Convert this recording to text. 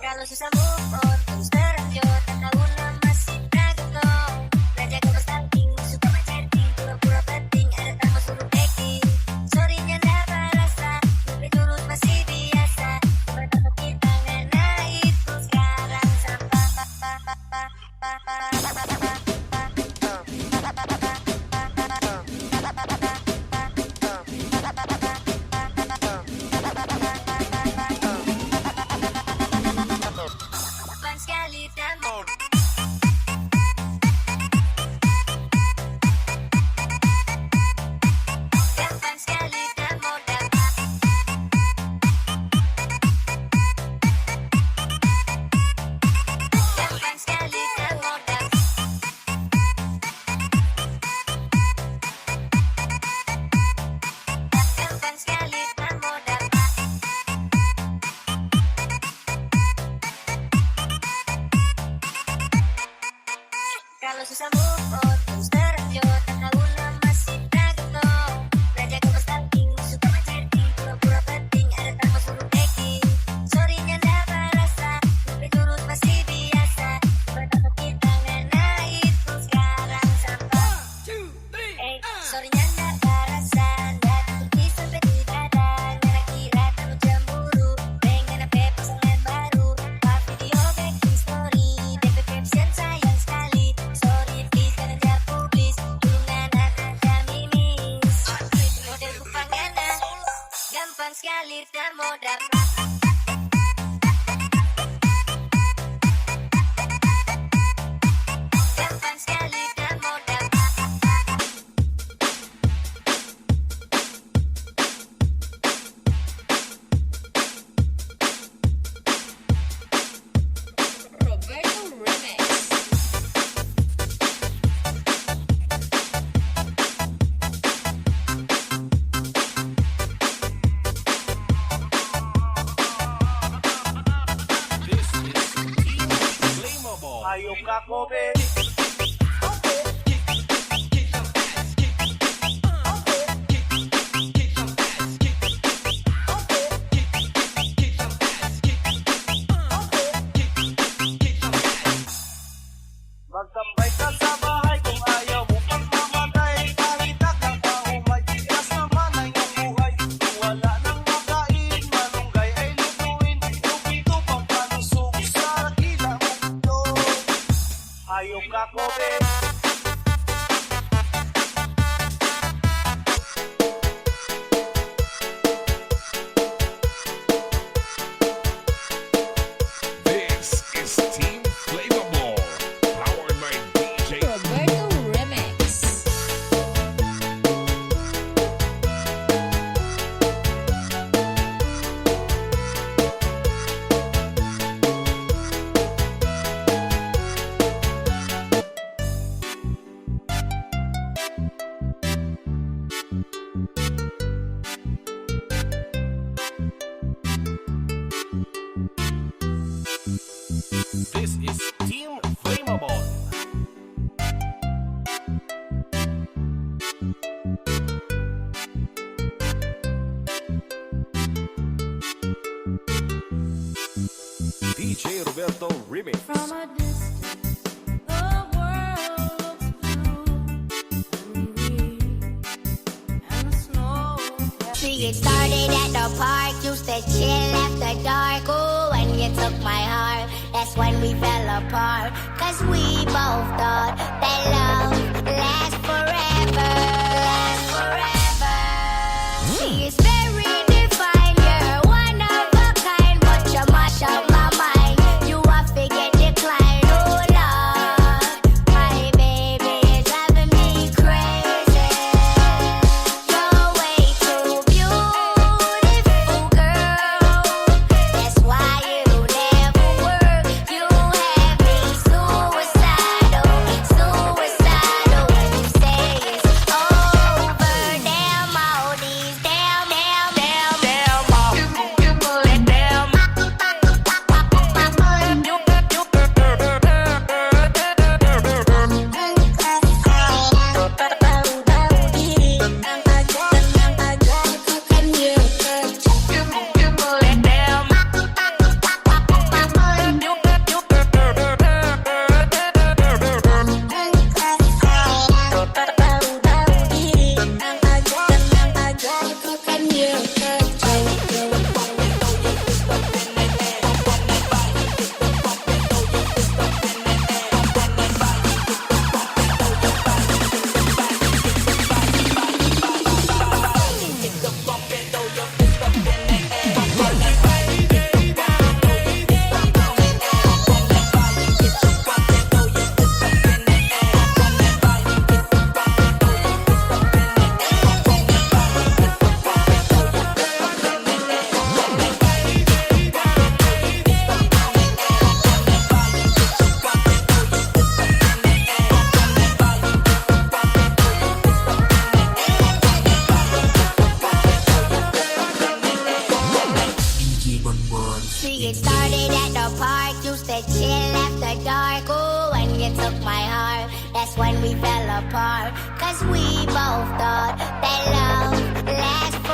Kalau susah move on, terus terlanjut. Tak tahu nama si Naruto. Belajar gambar stunting, suka macetting, pura-pura penting, ada tamu suruh acting. Sorry-nya nggak berasa, tapi turut masih biasa. Bertemu kita ngena itu sekarang sampah. Gampang sekali tamu. Gampang sekali tamu. Gampang sekali tamu. Gampang sekali tamu. Kalau susah move on, terus terlanjut. Tak tahu nama si Naruto. Belajar gambar stunting, suka macetting, pura-pura penting, ada tamu suruh acting. Sorry-nya nggak berasa, tapi turut masih biasa. Bertemu kita ngena itu sekarang sampah. Sorry-nya nggak berasa, nggak tutupi sampai di dada. Nggak kira kamu cemburu, pengen apa pasangan baru. Pak video back story, DP caption sayang sekali. Sorry please jangan jar publis, hubungan ada mimis. Model kupangana, gampang sekali tak modal. Gampang sekali tak modal. Roberto Remix. Ayaw ka ko, be. Magtambay ka sa bahay kung ayaw mo pang mamatay. Kahit akang paumay, tigas naman ang iyong buhay. Kung wala nang makain, malunggay ay lutuin. Lupito pang panusok sa rakila mo ito. Ayaw ka ko, be. This is Team Flammable, powered by DJ. Roberto Remix. This is Team Flammable. DJ Roberto Remix. From a distance, the world looks blue and the snow. See, it started at the park, used to chill after dark. Ooh, when you took my heart, that's when we fell apart. Cause we both thought that love lasts forever. Lasts forever. See, it's very divine, you're one of a kind, but you mash up my mind. You are forget decline, oh Lord. My baby is driving me crazy. You're way too beautiful, girl. That's why you never work. You have me suicidal, suicidal. When you say it's started at the park, used to chill after dark. Ooh, when you took my heart, that's when we fell apart. Cause we both thought that love lasts